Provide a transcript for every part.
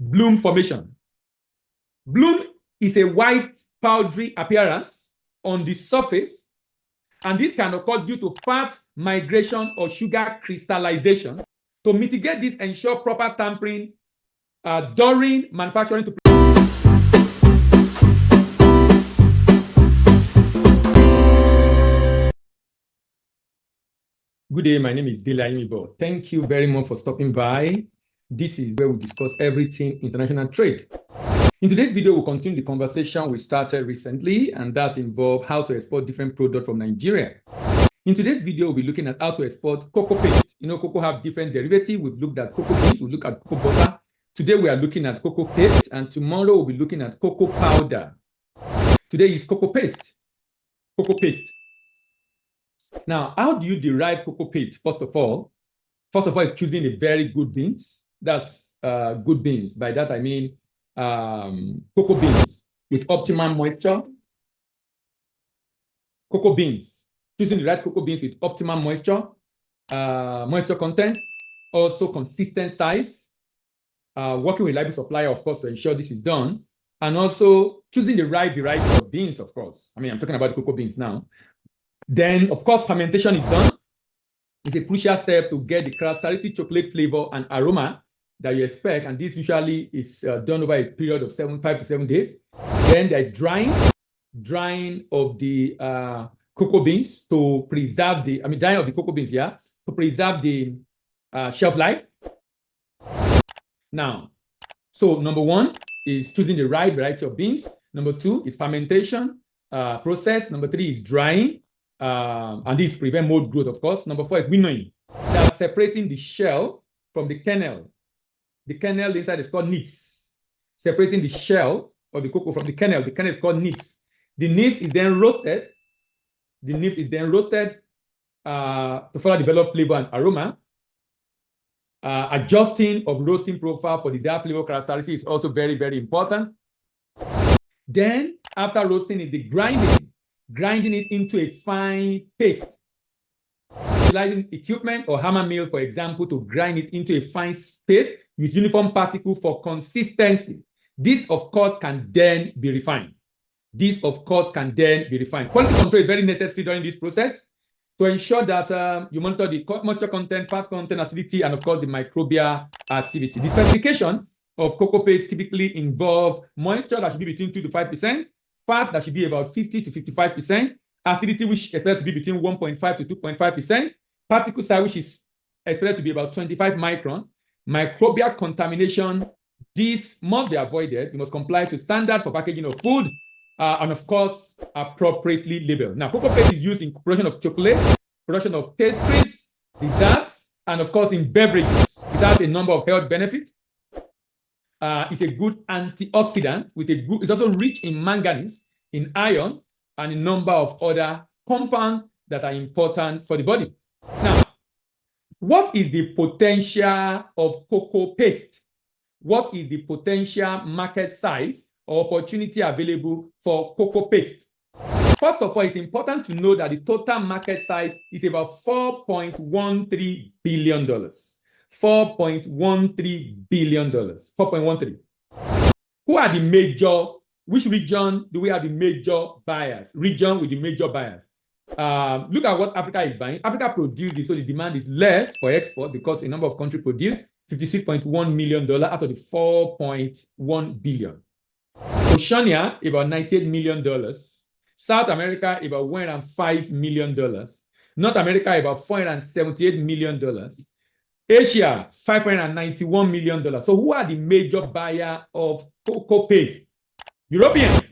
bloom formation. Bloom is a white powdery appearance on the surface, and this can occur due to fat migration or sugar crystallization. To mitigate this, ensure proper tampering during manufacturing. Good day, my name is Dele Ayimibo. Thank you very much for stopping by. This is where we discuss everything international trade. In today's video, we'll continue the conversation we started recently, and that involves how to export different products from Nigeria. In today's video, we'll be looking at how to export cocoa paste. You know, cocoa have different derivatives. We've looked at cocoa beans, we'll look at cocoa butter. Today, we are looking at cocoa paste, and tomorrow, we'll be looking at cocoa powder. Today is cocoa paste. Cocoa paste. Now, how do you derive cocoa paste? First of all, it's choosing a very good beans. That's good beans. By that, I mean cocoa beans with optimum moisture. Cocoa beans. Choosing the right cocoa beans with optimum moisture, moisture content, also consistent size. Working with reliable supplier, of course, to ensure this is done. And also choosing the right variety of beans, of course. I mean, I'm talking about cocoa beans now. Then, of course, fermentation is done. It's a crucial step to get the characteristic chocolate flavor and aroma that you expect. And this usually is done over a period of 5 to 7 days. Then there's drying of the cocoa beans to preserve drying of the cocoa beans, to preserve the shelf life. Now, so number 1 is choosing the right variety of beans. Number 2 is fermentation process. Number 3 is drying. And this prevent mold growth, of course. Number 4 is winnowing. That's separating the shell from the kernel. The kernel inside is called nibs. Separating the shell of the cocoa from the kernel. The kernel is called nibs. The nibs is then roasted. To further develop flavor and aroma. Adjusting of roasting profile for desired flavor characteristics is also very, very important. Then, after roasting is the grinding it into a fine paste. Utilizing equipment or hammer mill, for example, to grind it into a fine paste with uniform particle for consistency. This, of course, can then be refined. Quality control is very necessary during this process to ensure that you monitor the moisture content, fat content, acidity, and, of course, the microbial activity. The specification of cocoa paste typically involve moisture that should be between 2 to 5%, fat that should be about 50 to 55%, acidity which is expected to be between 1.5 to 2.5%, particle size which is expected to be about 25 micron, microbial contamination. This must be avoided. You must comply to standard for packaging of food, and of course, appropriately labeled. Now, cocoa paste is used in production of chocolate, production of pastries, desserts, and of course in beverages. It has a number of health benefits. It's a good antioxidant it's also rich in manganese, in iron, and a number of other compounds that are important for the body. Now, what is the potential of cocoa paste? What is the potential market size or opportunity available for cocoa paste? First of all, it's important to know that the total market size is about $4.13 billion. $4.13 billion. 4.13. Who are the major? Which region do we have the major buyers? Region with the major buyers. Look at what Africa is buying. Africa produces, so the demand is less for export because a number of countries produce $56.1 million out of the $4.1 billion. Oceania, about $98 million. South America, about $105 million. North America, about $478 million. Asia, $591 million. So who are the major buyer of cocoa paste? Europeans,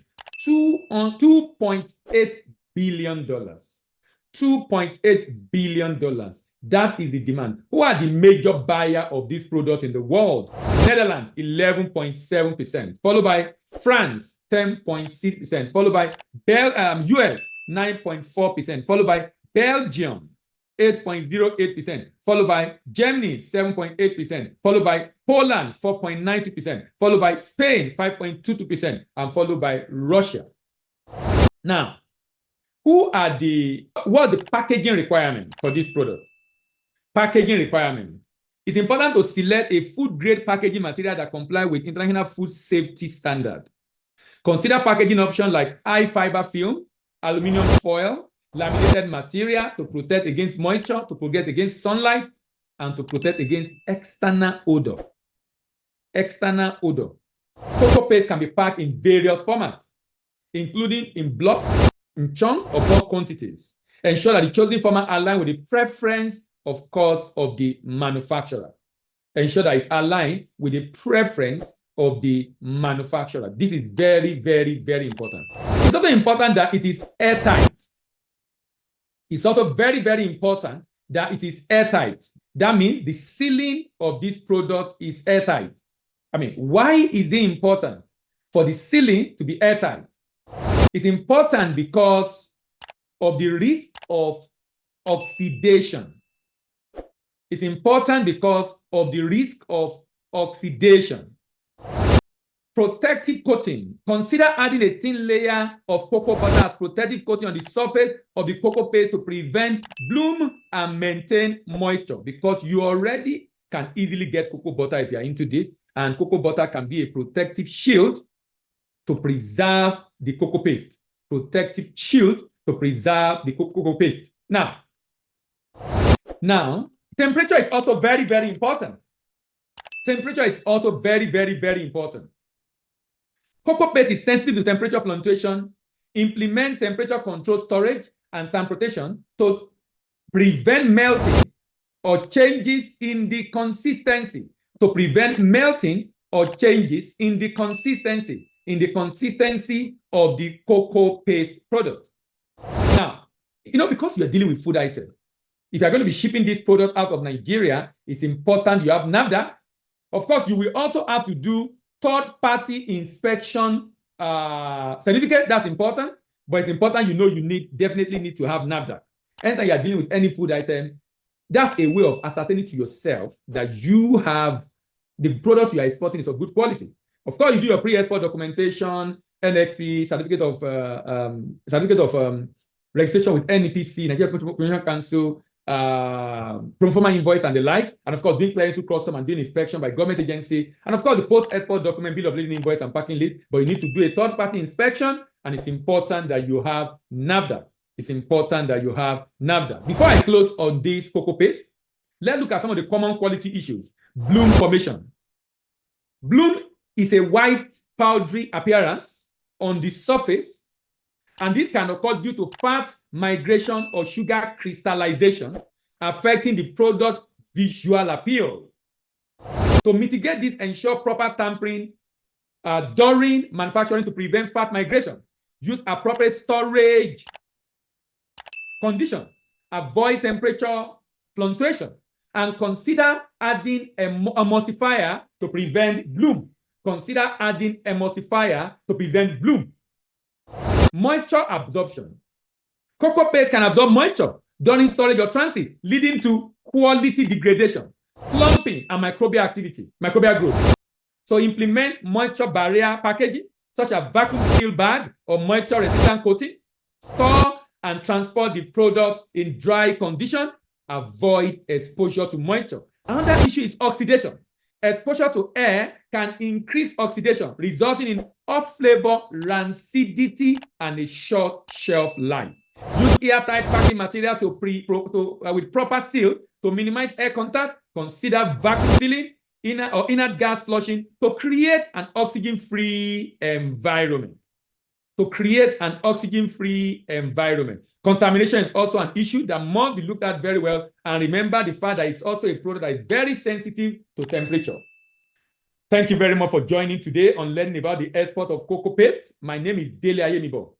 $2.8 billion. $2.8 billion. That is the demand. Who are the major buyer of this product in the world? Netherlands, 11.7%, followed by France, 10.6%, followed by US, 9.4%, followed by Belgium, 8.08%, followed by Germany, 7.8%, followed by Poland, 4.90%, followed by Spain, 5.22%, and followed by Russia. Now, what's the packaging requirement for this product? Packaging requirement. It's important to select a food-grade packaging material that complies with international food safety standard. Consider packaging options like high fiber film, aluminum foil, laminated material to protect against moisture, to protect against sunlight, and to protect against external odor. External odor. Cocoa paste can be packed in various formats, including in block, in chunk, or bulk quantities. Ensure that the chosen format aligns with the preference, of course, of the manufacturer. Ensure that it aligns with the preference of the manufacturer. This is very, very, very important. It's also important that it is airtight. It's also very, very important that it is airtight. That means the sealing of this product is airtight. I mean, why is it important for the sealing to be airtight? It's important because of the risk of oxidation. It's important because of the risk of oxidation. Protective coating. Consider adding a thin layer of cocoa butter as protective coating on the surface of the cocoa paste to prevent bloom and maintain moisture, because you already can easily get cocoa butter if you are into this, and cocoa butter can be a protective shield to preserve the cocoa paste. Protective shield to preserve the cocoa paste. Now, temperature is also very, very important. Temperature is also very, very, very important. Cocoa paste is sensitive to temperature fluctuation. Implement temperature control storage and transportation to prevent melting or changes in the consistency. To prevent melting or changes in the consistency of the cocoa paste product. Now, because you're dealing with food items, if you're going to be shipping this product out of Nigeria, it's important you have NAFDAC. Of course, you will also have to do third-party inspection certificate. That's important, but it's important you definitely need to have NAFDAC. Anytime you're dealing with any food item, that's a way of ascertaining to yourself that you have the product you are exporting is of good quality. Of course, you do your pre-export documentation, NXP, certificate of registration with NEPC, Nigeria Promotion Council, pro forma invoice and the like, and of course doing clearing to custom and doing inspection by government agency, and of course the post-export document, bill of lading invoice and packing list. But you need to do a third-party inspection, and it's important that you have NAFDAC. It's important that you have NAFDAC. Before I close on this cocoa paste, let's look at some of the common quality issues. Bloom formation. Bloom is a white powdery appearance on the surface, and this can occur due to fat migration or sugar crystallization, affecting the product visual appeal. To mitigate this, ensure proper tampering during manufacturing to prevent fat migration. Use appropriate storage condition. Avoid temperature fluctuation. And consider adding emulsifier to prevent bloom. Consider adding emulsifier to prevent bloom. Moisture absorption. Cocoa paste can absorb moisture during storage or transit, leading to quality degradation, clumping, and microbial growth. So implement moisture barrier packaging, such as vacuum seal bag or moisture resistant coating. Store and transport the product in dry condition. Avoid exposure to moisture. Another issue is oxidation. Exposure to air can increase oxidation, resulting in off-flavor, rancidity, and a short shelf life. Use airtight packing material with proper seal to minimize air contact. Consider vacuum sealing, inert gas flushing to create an oxygen-free environment. Contamination is also an issue that must be looked at very well. And remember the fact that it's also a product that is very sensitive to temperature. Thank you very much for joining today on learning about the export of cocoa paste. My name is Dele Ayemibo.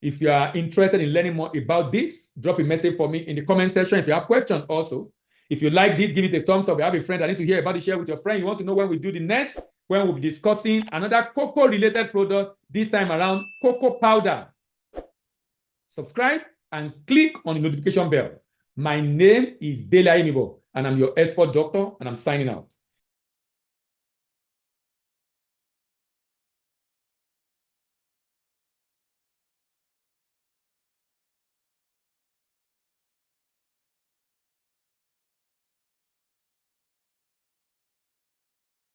If you are interested in learning more about this, drop a message for me in the comment section. If you have questions also, if you like this, give it a thumbs up. If you have a friend that need to hear about it, share with your friend. You want to know when we do the next, when we'll be discussing another cocoa-related product, this time around cocoa powder. Subscribe and click on the notification bell. My name is Dele Ayemibo, and I'm your export doctor, and I'm signing out.